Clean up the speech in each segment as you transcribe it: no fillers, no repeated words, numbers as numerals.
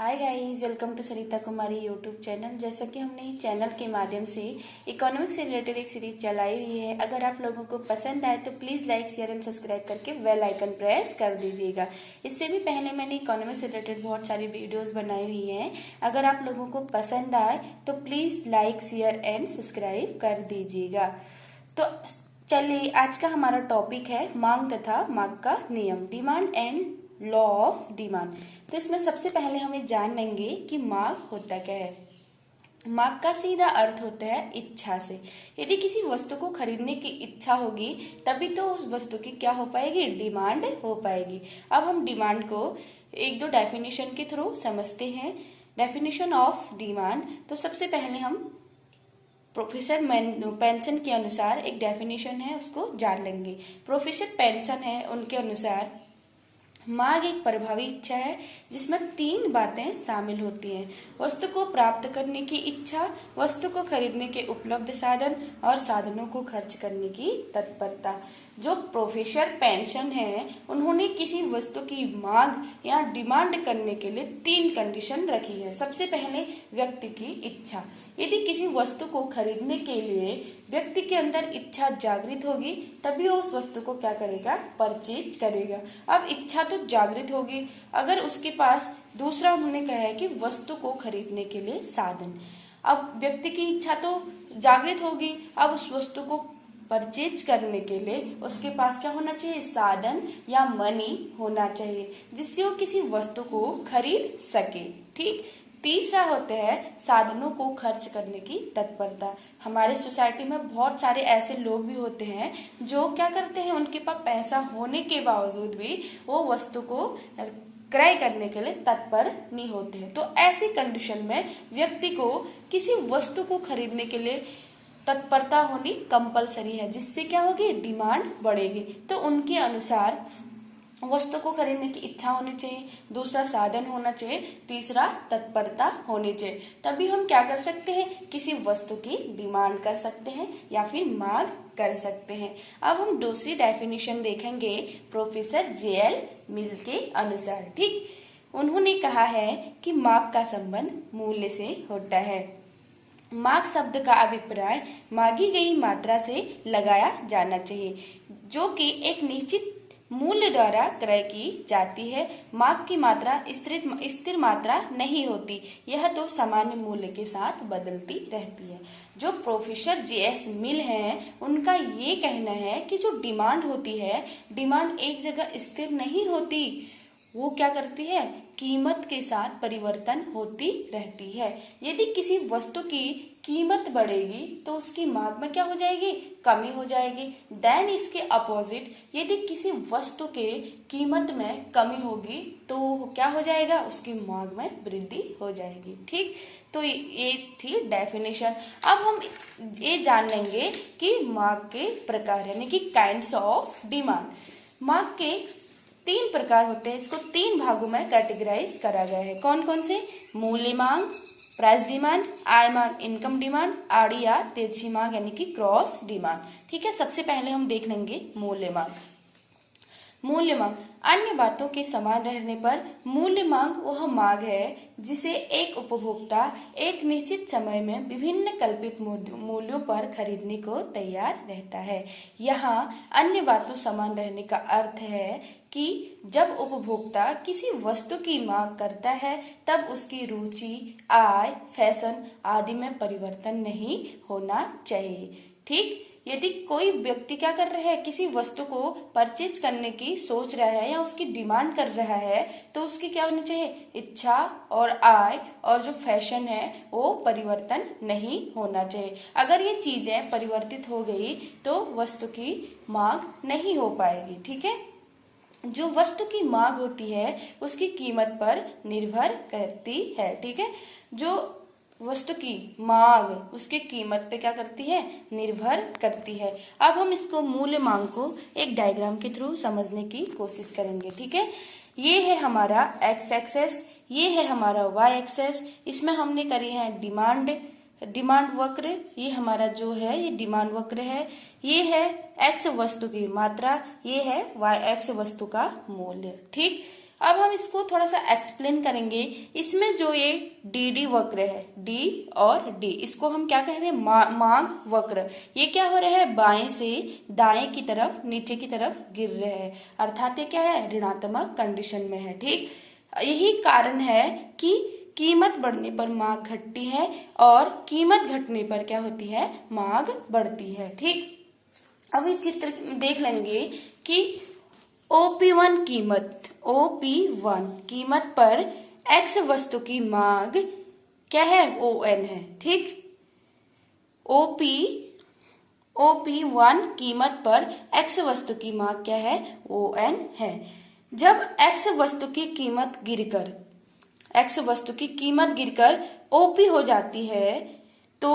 Hi guys, welcome to Sarita Kumari YouTube channel. जैसा कि हमने इस चैनल के माध्यम से इकोनॉमिक्स से रिलेटेड एक सीरीज चलाई हुई है। अगर आप लोगों को पसंद आए तो please like share and subscribe करके बेल आइकन प्रेस कर दीजिएगा। इससे भी पहले मैंने इकोनॉमिक्स से रिलेटेड बहुत सारी वीडियोज़ बनाई हुई हैं। अगर आप लोगों को पसंद आए तो please like share and subscribe कर दीजिएगा। तो चलिए, आज का हमारा टॉपिक है मांग तथा मांग का नियम, demand and law of demand. तो इसमें सबसे पहले हमें जान लेंगे कि मांग होता क्या है। मांग का सीधा अर्थ होता है इच्छा से। यदि किसी वस्तु को खरीदने की इच्छा होगी तभी तो उस वस्तु की क्या हो पाएगी, डिमांड हो पाएगी। अब हम डिमांड को एक दो डेफिनेशन के थ्रू समझते हैं। डेफिनेशन ऑफ डिमांड, तो सबसे पहले हम प्रोफेसर पेंसन के अनुसार एक डेफिनेशन है, उसको जान लेंगे। प्रोफेसर पेंसन है, उनके अनुसार मांग एक प्रभावी इच्छा है जिसमें तीन बातें शामिल होती हैं: वस्तु को प्राप्त करने की इच्छा, वस्तु को खरीदने के उपलब्ध साधन और साधनों को खर्च करने की तत्परता। जो प्रोफेसर पेंशन है, उन्होंने किसी वस्तु की मांग या डिमांड करने के लिए तीन कंडीशन रखी है। सबसे पहले व्यक्ति की इच्छा। यदि किसी वस्तु को खरीदने के लिए व्यक्ति के अंदर इच्छा जागृत होगी तभी वो उस वस्तु को क्या करेगा, परचेज करेगा। अब इच्छा तो जागृत होगी, अगर उसके पास दूसरा उन्होंने कहा है कि वस्तु को खरीदने के लिए साधन। अब व्यक्ति की इच्छा तो जागृत होगी, अब उस वस्तु को परचेज करने के लिए उसके पास क्या होना चाहिए, साधन या मनी होना चाहिए जिससे वो किसी वस्तु को खरीद सके। ठीक। तीसरा होता है साधनों को खर्च करने की तत्परता। हमारे सोसाइटी में बहुत सारे ऐसे लोग भी होते हैं जो क्या करते हैं, उनके पास पैसा होने के बावजूद भी वो वस्तु को क्रय करने के लिए तत्पर नहीं होते हैं। तो ऐसी कंडीशन में व्यक्ति को किसी वस्तु को खरीदने के लिए तत्परता होनी कंपलसरी है, जिससे क्या होगी, डिमांड बढ़ेगी। तो उनके अनुसार वस्तु को खरीदने की इच्छा होनी चाहिए, दूसरा साधन होना चाहिए, तीसरा तत्परता होनी चाहिए। तभी हम क्या कर सकते हैं, किसी वस्तु की डिमांड कर सकते हैं या फिर मांग कर सकते हैं। अब हम दूसरी डेफिनेशन देखेंगे प्रोफेसर जेएल मिल के अनुसार। ठीक। उन्होंने कहा है कि मांग का संबंध मूल्य से होता है। मांग शब्द का अभिप्राय मांगी गई मात्रा से लगाया जाना चाहिए जो कि एक निश्चित मूल्य द्वारा क्रय की जाती है। मांग की मात्रा स्थिर मात्रा नहीं होती, यह तो सामान्य मूल्य के साथ बदलती रहती है। जो प्रोफेसर जेएस मिल हैं, उनका ये कहना है कि जो डिमांड होती है, डिमांड एक जगह स्थिर नहीं होती, वो क्या करती है, कीमत के साथ परिवर्तन होती रहती है। यदि किसी वस्तु की कीमत बढ़ेगी तो उसकी मांग में क्या हो जाएगी, कमी हो जाएगी। देन इसके अपोजिट, यदि किसी वस्तु के कीमत में कमी होगी तो क्या हो जाएगा, उसकी मांग में वृद्धि हो जाएगी। ठीक। तो ये थी डेफिनेशन। अब हम ये जान लेंगे कि मांग के प्रकार यानी कि काइंड्स ऑफ डिमांड। मांग के तीन प्रकार होते हैं, इसको तीन भागों में कैटेगराइज करा गया है। कौन कौन से, मूल्य मांग, प्राइस डिमांड, आय मांग इनकम डिमांड, आड़ी या तिरछी मांग यानी कि क्रॉस डिमांड। ठीक है। सबसे पहले हम देख लेंगे मूल्य मांग। मूल्य मांग अन्य बातों के समान रहने पर मूल्य मांग वह मांग है जिसे एक उपभोक्ता एक निश्चित समय में विभिन्न कल्पित मूल्यों पर खरीदने को तैयार रहता है। यहाँ अन्य बातों समान रहने का अर्थ है कि जब उपभोक्ता किसी वस्तु की मांग करता है तब उसकी रुचि, आय, फैशन आदि में परिवर्तन नहीं होना चाहिए। ठीक। यदि कोई व्यक्ति क्या कर रहा है, किसी वस्तु को परचेज करने की सोच रहा है या उसकी डिमांड कर रहा है तो उसकी क्या होनी चाहिए, इच्छा और आय और जो फैशन है वो परिवर्तन नहीं होना चाहिए। अगर ये चीजें परिवर्तित हो गई तो वस्तु की मांग नहीं हो पाएगी। ठीक है। जो वस्तु की मांग होती है उसकी कीमत पर निर्भर करती है। ठीक है। जो वस्तु की मांग उसकी कीमत पे क्या करती है, निर्भर करती है। अब हम इसको मूल्य मांग को एक डायग्राम के थ्रू समझने की कोशिश करेंगे। ठीक है। ये है हमारा एक्स एक्सेस, ये है हमारा वाई एक्सेस। इसमें हमने करी है डिमांड वक्र। ये हमारा जो है ये डिमांड वक्र है। ये है एक्स वस्तु की मात्रा, ये है वाई एक्स वस्तु का मूल्य। ठीक। अब हम इसको थोड़ा सा एक्सप्लेन करेंगे। इसमें जो ये डी वक्र है, डी और डी, इसको हम क्या कह रहे हैं, मांग वक्र। ये क्या हो रहा है, बाएं से दाएं की तरफ, नीचे की तरफ गिर रहे हैं, अर्थात ये क्या है, ऋणात्मक कंडीशन में है। ठीक, यही कारण है कि कीमत बढ़ने पर मांग घटती है और कीमत घटने पर क्या होती है, मांग बढ़ती है। ठीक, अब इस चित्र देख लेंगे कि OP1 कीमत, OP1 कीमत पर X वस्तु की मांग क्या है, ON है। ठीक, OP1 कीमत पर X वस्तु की मांग क्या है, ON है। जब X वस्तु की कीमत गिरकर OP हो जाती है तो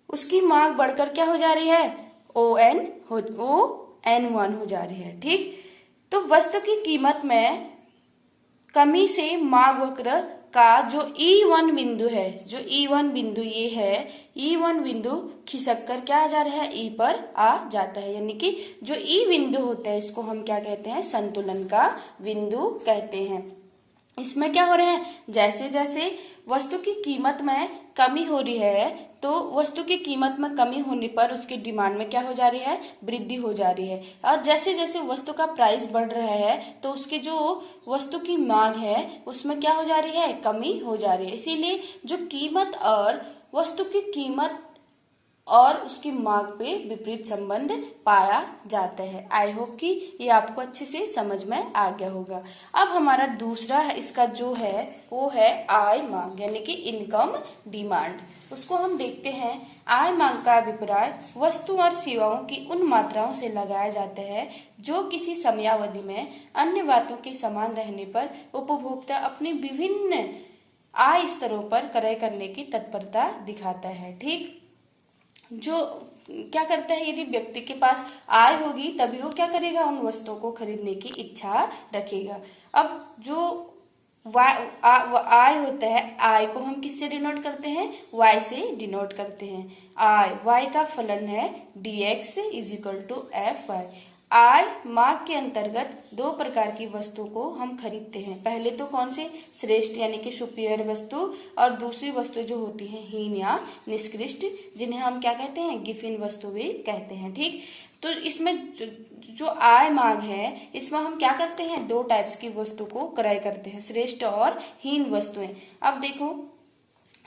उसकी मांग बढ़कर क्या हो जा रही है, ON1 हो जा रही है। ठीक, तो वस्तु की कीमत में कमी से मांग वक्र का जो E1 बिंदु है, जो E1 बिंदु ये है, E1 बिंदु खिसक कर क्या आ जा रहा है, E पर आ जाता है। यानी कि जो E बिंदु होता है इसको हम क्या कहते हैं, संतुलन का बिंदु कहते हैं। इसमें क्या हो रहा है, जैसे जैसे वस्तु की कीमत में कमी हो रही है तो वस्तु की कीमत में कमी होने पर उसकी डिमांड में क्या हो जा रही है, वृद्धि हो जा रही है। और जैसे जैसे वस्तु का प्राइस बढ़ रहा है तो उसकी जो वस्तु की मांग है उसमें क्या हो जा रही है, कमी हो जा रही है। इसीलिए जो कीमत और वस्तु की कीमत और उसकी मांग पे विपरीत संबंध पाया जाता है। आई होप कि ये आपको अच्छे से समझ में आ गया होगा। अब हमारा दूसरा है, इसका जो है वो है आय मांग, यानी कि इनकम डिमांड। उसको हम देखते हैं। आय मांग का अभिप्राय वस्तु और सेवाओं की उन मात्राओं से लगाया जाता है जो किसी समयावधि में अन्य बातों के समान रहने पर उपभोक्ता अपने विभिन्न आय स्तरों पर क्रय करने की तत्परता दिखाता है। ठीक, जो क्या करता है, यदि व्यक्ति के पास आय होगी तभी वो क्या करेगा, उन वस्तुओं को खरीदने की इच्छा रखेगा। अब जो आय होता है, आय को हम किससे डिनोट करते हैं, y से डिनोट करते हैं। आय, y का फलन है dx = fy। आय मांग के अंतर्गत दो प्रकार की वस्तुओं को हम खरीदते हैं। पहले तो कौन से, श्रेष्ठ यानी कि सुपीरियर वस्तु, और दूसरी वस्तु जो होती है हीन या निष्कृष्ट, जिन्हें हम क्या कहते हैं, गिफिन वस्तु भी कहते हैं। ठीक, तो इसमें जो आय मांग है इसमें हम क्या करते हैं, दो टाइप्स की वस्तु को क्रय करते हैं, श्रेष्ठ और हीन वस्तुएं। अब देखो,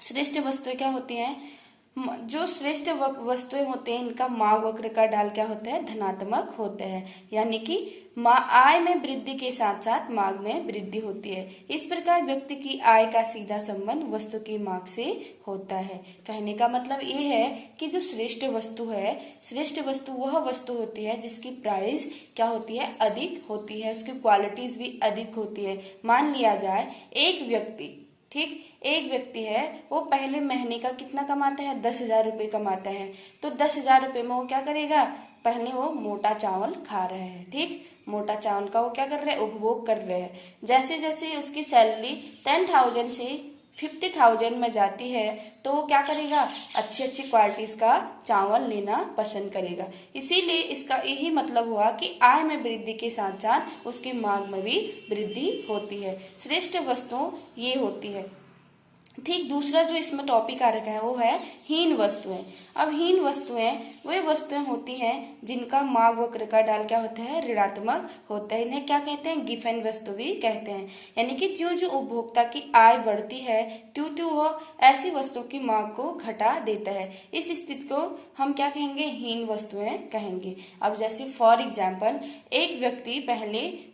श्रेष्ठ वस्तुएं क्या होती हैं, जो श्रेष्ठ वस्तुएं होते हैं इनका मांग वक्र का ढाल क्या होता है, धनात्मक होता है। यानी कि आय में वृद्धि के साथ साथ मांग में वृद्धि होती है। इस प्रकार व्यक्ति की आय का सीधा संबंध वस्तु की मांग से होता है। कहने का मतलब ये है कि जो श्रेष्ठ वस्तु है, श्रेष्ठ वस्तु वह वस्तु होती है जिसकी प्राइस क्या होती है, अधिक होती है, उसकी क्वालिटीज भी अधिक होती है। मान लिया जाए एक व्यक्ति, ठीक, एक व्यक्ति है, वो पहले महीने का कितना कमाता है, 10,000 रुपये कमाता है। तो 10,000 रुपये में वो क्या करेगा, पहले वो मोटा चावल खा रहे हैं। ठीक, मोटा चावल का वो क्या कर रहे हैं, उपभोग कर रहे हैं। जैसे जैसे उसकी सैलरी 10,000 से 50,000 में जाती है तो वो क्या करेगा, अच्छी अच्छी क्वालिटीज का चावल लेना पसंद करेगा। इसीलिए इसका यही मतलब हुआ कि आय में वृद्धि के साथ साथ उसकी मांग में भी वृद्धि होती है। श्रेष्ठ वस्तु ये होती है। ठीक, दूसरा जो इसमें टॉपिक आ रखा है वो है हीन वस्तुएं। अब हीन वस्तुएं वे वस्तुएं होती हैं जिनका मांग वक्र का ढाल क्या होता है, ऋणात्मक होता है। इन्हें क्या कहते हैं, गिफन वस्तु भी कहते हैं। यानी कि जो जो उपभोक्ता की आय बढ़ती है त्यों त्यों वह ऐसी वस्तुओं की मांग को घटा देता है। इस स्थिति को हम क्या कहेंगे, हीन वस्तुएं कहेंगे। अब जैसे फॉर एग्जाम्पल, एक व्यक्ति पहले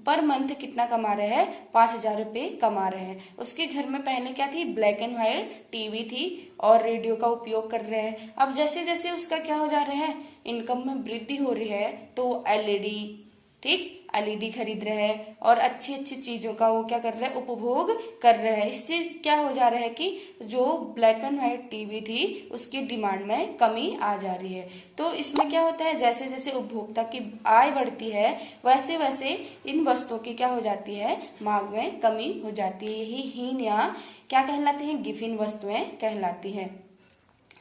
पर मंथ कितना कमा रहे हैं, 5,000 रुपये कमा रहे हैं। उसके घर में पहले क्या थी, ब्लैक एंड व्हाइट टीवी थी और रेडियो का उपयोग कर रहे हैं। अब जैसे जैसे उसका क्या हो जा रहा है, इनकम में वृद्धि हो रही है तो एलईडी, ठीक, एलईडी खरीद रहे हैं और अच्छी अच्छी चीजों का वो क्या कर रहे हैं, उपभोग कर रहे हैं। इससे क्या हो जा रहा है कि जो ब्लैक एंड व्हाइट टीवी थी उसकी डिमांड में कमी आ जा रही है। तो इसमें क्या होता है, जैसे जैसे उपभोक्ता की आय बढ़ती है वैसे वैसे इन वस्तुओं की क्या हो जाती है, मांग में कमी हो जाती है। यही हीन या क्या कहलाती है, गिफिन वस्तुएं कहलाती है।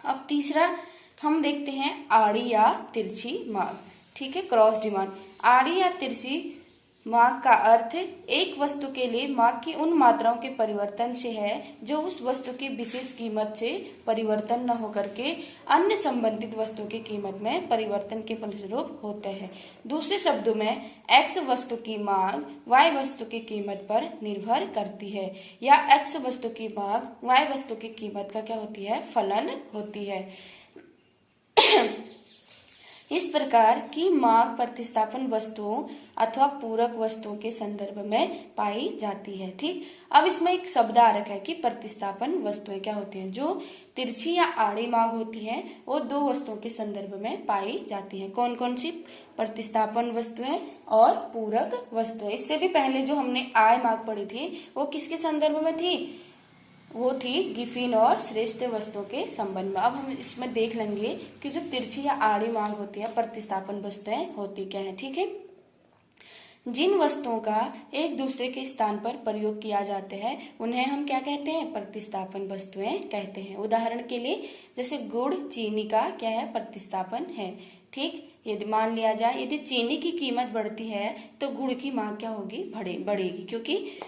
अब तीसरा हम देखते हैं आड़ी या तिरछी मांग। ठीक है, क्रॉस डिमांड। आड़ी या तिरछी माग का अर्थ एक वस्तु के लिए माग की उन मात्राओं के परिवर्तन से है जो उस वस्तु की विशेष कीमत से परिवर्तन न होकर के अन्य संबंधित वस्तु की कीमत में परिवर्तन के फलस्वरूप होते हैं। दूसरे शब्दों में एक्स वस्तु की मांग वाई वस्तु की कीमत पर निर्भर करती है, या एक्स वस्तु की मांग वाई वस्तु की कीमत का क्या होती है, फलन होती है। इस प्रकार की मांग प्रतिस्थापन वस्तुओं अथवा पूरक वस्तुओं के संदर्भ में पाई जाती है। ठीक, अब इसमें एक शब्दार्थ है कि प्रतिस्थापन वस्तुएं क्या होती हैं, जो तिरछी या आड़ी मांग होती है वो दो वस्तुओं के संदर्भ में पाई जाती है। कौन कौन सी? प्रतिस्थापन वस्तुएं और पूरक वस्तुएं। इससे भी पहले जो हमने आय मांग पढ़ी थी वो किसके संदर्भ में थी? वो थी गिफिन और श्रेष्ठ वस्तुओं के संबंध में। अब हम इसमें देख लेंगे कि जो तिरछी या आड़ी मांग होती है प्रतिस्थापन वस्तुएं होती क्या है। ठीक है, जिन वस्तुओं का एक दूसरे के स्थान पर प्रयोग किया जाते हैं उन्हें हम क्या कहते हैं? प्रतिस्थापन वस्तुएं कहते हैं। उदाहरण के लिए जैसे गुड़ चीनी का क्या है? प्रतिस्थापन है। ठीक, यदि मान लिया जाए यदि चीनी की कीमत बढ़ती है तो गुड़ की मांग क्या होगी? बढ़ेगी, क्योंकि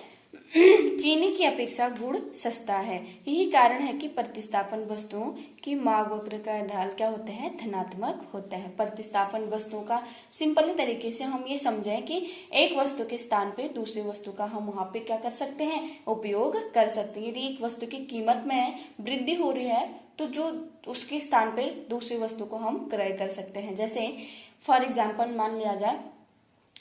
चीनी की अपेक्षा गुड़ सस्ता है। यही कारण है कि प्रतिस्थापन वस्तुओं की मांग वक्र का ढाल क्या होता है? धनात्मक होता है। प्रतिस्थापन वस्तुओं का सिंपल तरीके से हम ये समझें कि एक वस्तु के स्थान पे दूसरी वस्तु का हम वहां पे क्या कर सकते हैं? उपयोग कर सकते हैं। यदि एक वस्तु की कीमत में वृद्धि हो रही है तो जो उसके स्थान पे दूसरी वस्तु को हम क्रय कर सकते हैं। जैसे फॉर एग्जाम्पल मान लिया जाए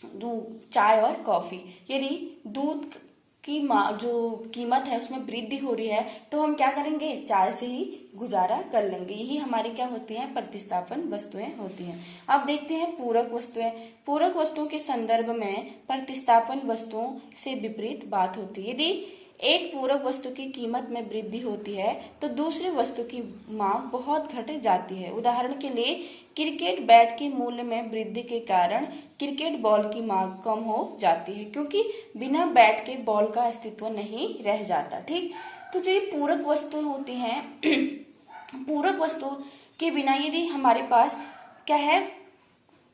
दूध, चाय और कॉफी। यदि दूध की जो कीमत है उसमें वृद्धि हो रही है तो हम क्या करेंगे? चाय से ही गुजारा कर लेंगे। यही हमारी क्या होती हैं? प्रतिस्थापन वस्तुएं होती हैं। अब देखते हैं पूरक वस्तुएं। पूरक वस्तुओं के संदर्भ में प्रतिस्थापन वस्तुओं से विपरीत बात होती है। यदि एक पूरक वस्तु की कीमत में वृद्धि होती है तो दूसरी वस्तु की मांग बहुत घट जाती है। उदाहरण के लिए क्रिकेट बैट के मूल्य में वृद्धि के कारण क्रिकेट बॉल की मांग कम हो जाती है, क्योंकि बिना बैट के बॉल का अस्तित्व नहीं रह जाता। ठीक, तो जो ये पूरक वस्तुएं होती हैं पूरक वस्तु के बिना यदि हमारे पास क्या है?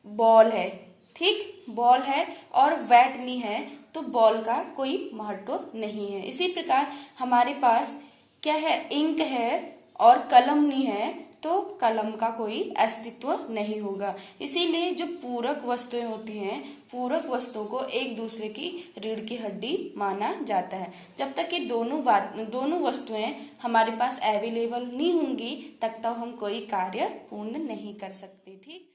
बॉल है, ठीक, बॉल है और बैट नहीं है तो बॉल का कोई महत्व नहीं है। इसी प्रकार हमारे पास क्या है? इंक है और कलम नहीं है तो कलम का कोई अस्तित्व नहीं होगा। इसीलिए जो पूरक वस्तुएं होती हैं पूरक वस्तुओं को एक दूसरे की रीढ़ की हड्डी माना जाता है। जब तक कि दोनों वस्तुएं हमारे पास अवेलेबल नहीं होंगी तब तक हम कोई कार्य पूर्ण नहीं कर सकते। ठीक।